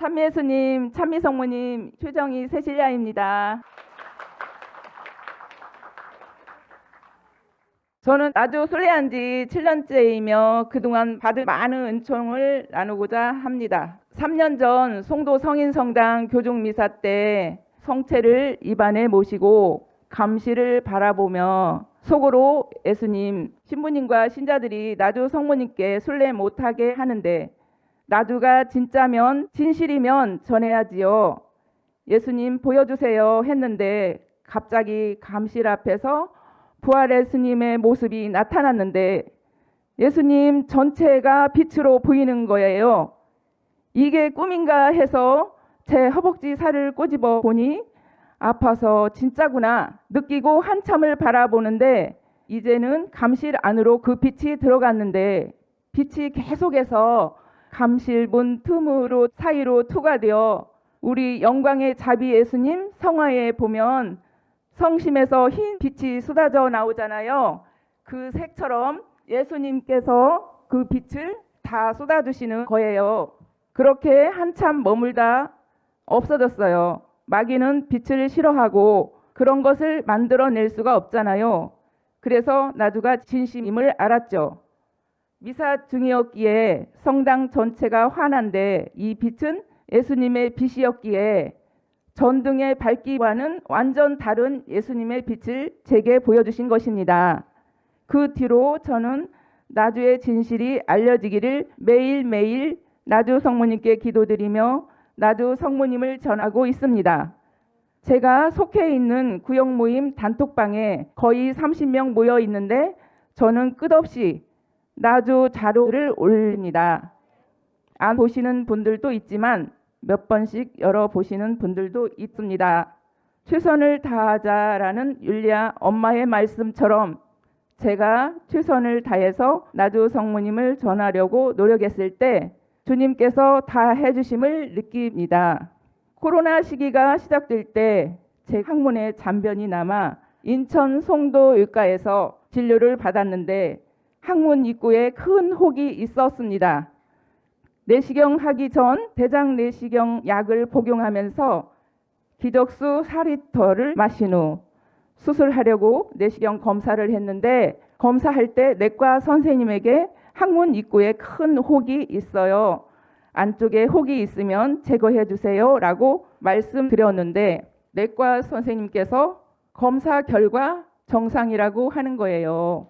참예수님, 참미성모님, 최정희 세실야입니다. 저는 나주 순례한 지 7년째이며 그동안 받은 많은 은총을 나누고자 합니다. 3년 전 송도 성인성당 교중미사 때 성체를 입안에 모시고 감시를 바라보며 속으로 예수님, 신부님과 신자들이 나주 성모님께 순례 못하게 하는데 나주가 진짜면 진실이면 전해야지요. 예수님 보여주세요 했는데 갑자기 감실 앞에서 부활의 스님의 모습이 나타났는데 예수님 전체가 빛으로 보이는 거예요. 이게 꿈인가 해서 제 허벅지 살을 꼬집어 보니 아파서 진짜구나 느끼고 한참을 바라보는데 이제는 감실 안으로 그 빛이 들어갔는데 빛이 계속해서 감실문 틈으로 사이로 투과되어 우리 영광의 자비 예수님 성화에 보면 성심에서 흰 빛이 쏟아져 나오잖아요. 그 색처럼 예수님께서 그 빛을 다 쏟아주시는 거예요. 그렇게 한참 머물다 없어졌어요. 마귀는 빛을 싫어하고 그런 것을 만들어낼 수가 없잖아요. 그래서 나주가 진심임을 알았죠. 미사 중이었기에 성당 전체가 환한데 이 빛은 예수님의 빛이었기에 전등의 밝기와는 완전 다른 예수님의 빛을 제게 보여주신 것입니다. 그 뒤로 저는 나주의 진실이 알려지기를 매일매일 나주 성모님께 기도드리며 나주 성모님을 전하고 있습니다. 제가 속해 있는 구역 모임 단톡방에 거의 30명 모여 있는데 저는 끝없이 나주 자료를 올립니다. 안 보시는 분들도 있지만 몇 번씩 열어보시는 분들도 있습니다. 최선을 다하자라는 율리아 엄마의 말씀처럼 제가 최선을 다해서 나주 성모님을 전하려고 노력했을 때 주님께서 다 해주심을 느낍니다. 코로나 시기가 시작될 때 제 항문에 잔변이 남아 인천 송도의과에서 진료를 받았는데 항문 입구에 큰 혹이 있었습니다. 내시경 하기 전 대장 내시경 약을 복용하면서 기적수 4리터를 마신 후 수술하려고 내시경 검사를 했는데 검사할 때 내과 선생님에게 항문 입구에 큰 혹이 있어요. 안쪽에 혹이 있으면 제거해 주세요 라고 말씀드렸는데 내과 선생님께서 검사 결과 정상이라고 하는 거예요.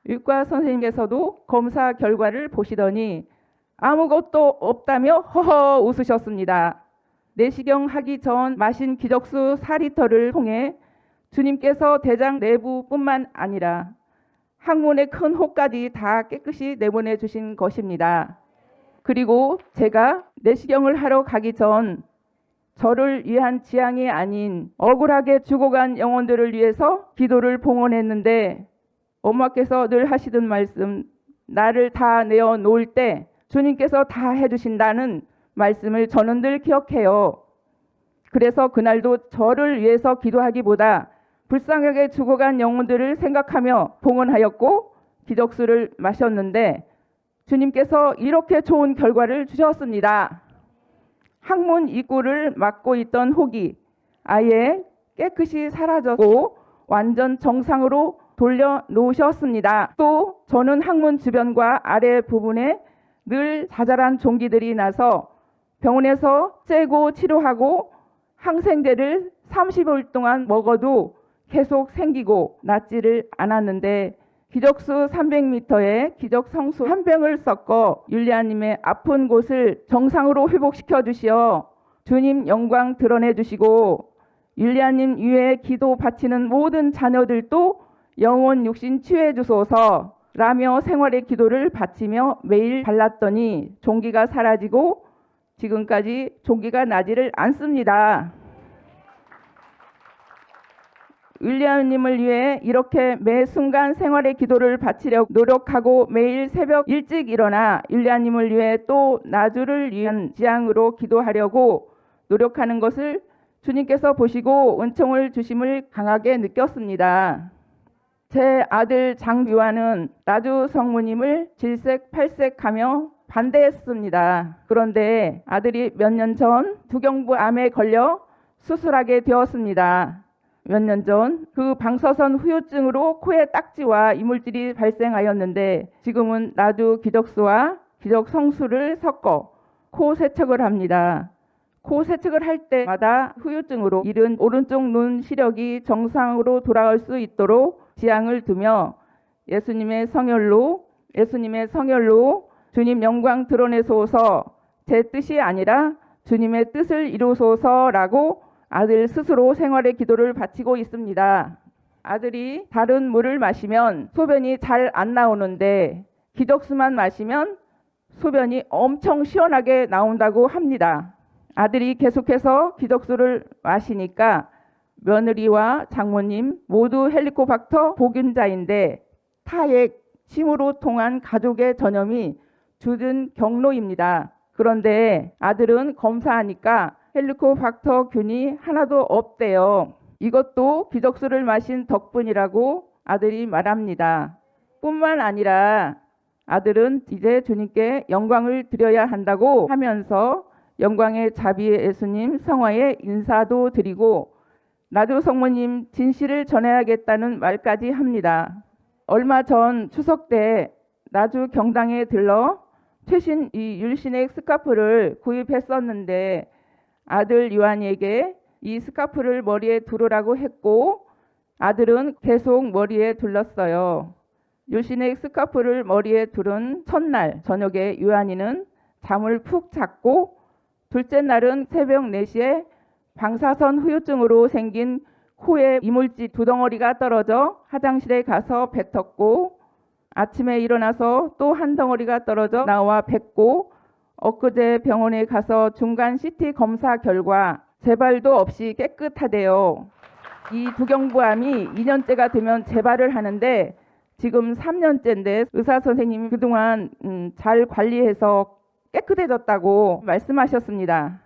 의과 선생님께서도 검사 결과를 보시더니 아무것도 없다며 허허 웃으셨습니다. 내시경 하기 전 마신 기적수 4리터를 통해 주님께서 대장 내부뿐만 아니라 항문의 큰 혹까지 다 깨끗이 내보내 주신 것입니다. 그리고 제가 내시경을 하러 가기 전 저를 위한 지향이 아닌 억울하게 죽어간 영혼들을 위해서 기도를 봉헌했는데 엄마께서 늘 하시던 말씀, 나를 다 내어 놓을 때 주님께서 다 해주신다는 말씀을 저는 늘 기억해요. 그래서 그날도 저를 위해서 기도하기보다 불쌍하게 죽어간 영혼들을 생각하며 봉헌하였고 기적수를 마셨는데 주님께서 이렇게 좋은 결과를 주셨습니다. 항문 입구를 막고 있던 혹이 아예 깨끗이 사라졌고 완전 정상으로 돌려놓으셨습니다. 또 저는 항문 주변과 아래 부분에 늘 자잘한 종기들이 나서 병원에서 째고 치료하고 항생제를 30일 동안 먹어도 계속 생기고 낫지를 않았는데 기적수 300m에 기적성수 한 병을 섞어 율리아님의 아픈 곳을 정상으로 회복시켜 주시어 주님 영광 드러내 주시고 율리아님 위에 기도 바치는 모든 자녀들도 영혼 육신 치유해 주소서 라며 생활의 기도를 바치며 매일 발랐더니 종기가 사라지고 지금까지 종기가 나지를 않습니다. 율리아님을 위해 이렇게 매 순간 생활의 기도를 바치려고 노력하고 매일 새벽 일찍 일어나 율리아님을 위해 또 나주를 위한 지향으로 기도하려고 노력하는 것을 주님께서 보시고 은총을 주심을 강하게 느꼈습니다. 제 아들 장유아는 나주 성모님을 질색팔색하며 반대했습니다. 그런데 아들이 몇 년 전 두경부암에 걸려 수술하게 되었습니다. 몇 년 전 그 방사선 후유증으로 코에 딱지와 이물질이 발생하였는데 지금은 나주 기적수와 기적성수를 섞어 코 세척을 합니다. 코 세척을 할 때마다 후유증으로 잃은 오른쪽 눈 시력이 정상으로 돌아올 수 있도록 지향을 두며 예수님의 성혈로 주님 영광 드러내소서, 제 뜻이 아니라 주님의 뜻을 이루소서라고 아들 스스로 생활의 기도를 바치고 있습니다. 아들이 다른 물을 마시면 소변이 잘 안 나오는데 기적수만 마시면 소변이 엄청 시원하게 나온다고 합니다. 아들이 계속해서 기적수를 마시니까 며느리와 장모님 모두 헬리코박터 보균자인데 타액, 침으로 통한 가족의 전염이 주된 경로입니다. 그런데 아들은 검사하니까 헬리코박터균이 하나도 없대요. 이것도 기적수를 마신 덕분이라고 아들이 말합니다. 뿐만 아니라 아들은 이제 주님께 영광을 드려야 한다고 하면서 영광의 자비의 예수님 성화에 인사도 드리고 나주 성모님 진실을 전해야겠다는 말까지 합니다. 얼마 전 추석 때 나주 경당에 들러 최신 이 율신액 스카프를 구입했었는데 아들 요한이에게 이 스카프를 머리에 두르라고 했고 아들은 계속 머리에 둘렀어요. 율신액 스카프를 머리에 두른 첫날 저녁에 요한이는 잠을 푹 잤고 둘째 날은 새벽 4시에 방사선 후유증으로 생긴 코에 이물질 2덩어리가 떨어져 화장실에 가서 뱉었고 아침에 일어나서 또 한 덩어리가 떨어져 나와 뱉고 엊그제 병원에 가서 중간 CT 검사 결과 재발도 없이 깨끗하대요. 이 두경부암이 2년째가 되면 재발을 하는데 지금 3년째인데 의사 선생님이 그동안 잘 관리해서 깨끗해졌다고 말씀하셨습니다.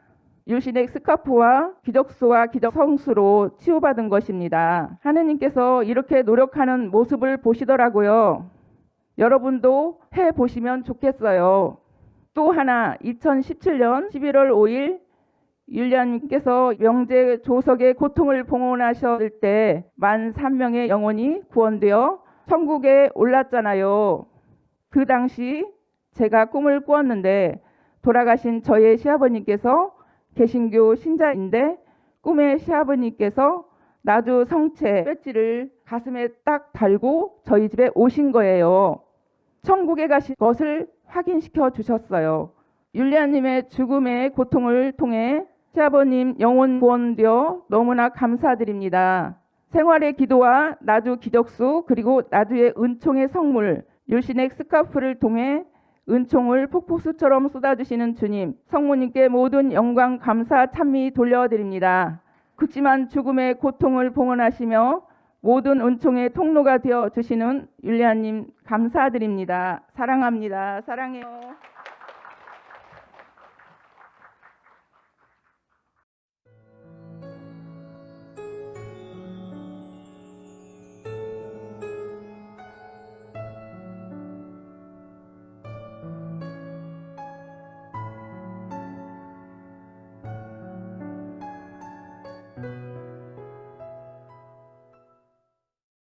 율신액 스카프와 기적수와 기적성수로 치유받은 것입니다. 하느님께서 이렇게 노력하는 모습을 보시더라고요. 여러분도 해보시면 좋겠어요. 또 하나 2017년 11월 5일 율리아님께서 명제 조석의 고통을 봉헌하셨을 때 13,000명의 영혼이 구원되어 천국에 올랐잖아요. 그 당시 제가 꿈을 꾸었는데 돌아가신 저의 시아버님께서 개신교 신자인데 꿈에 시아버님께서 나주 성체 배지를 가슴에 딱 달고 저희 집에 오신 거예요. 천국에 가신 것을 확인시켜 주셨어요. 율리아님의 죽음의 고통을 통해 시아버님 영혼 구원되어 너무나 감사드립니다. 생활의 기도와 나주 기적수 그리고 나주의 은총의 성물 율신액 스카프를 통해 은총을 폭포수처럼 쏟아주시는 주님, 성모님께 모든 영광 감사 찬미 돌려드립니다. 극심한 죽음의 고통을 봉헌하시며 모든 은총의 통로가 되어 주시는 율리아님 감사드립니다. 사랑합니다. 사랑해요.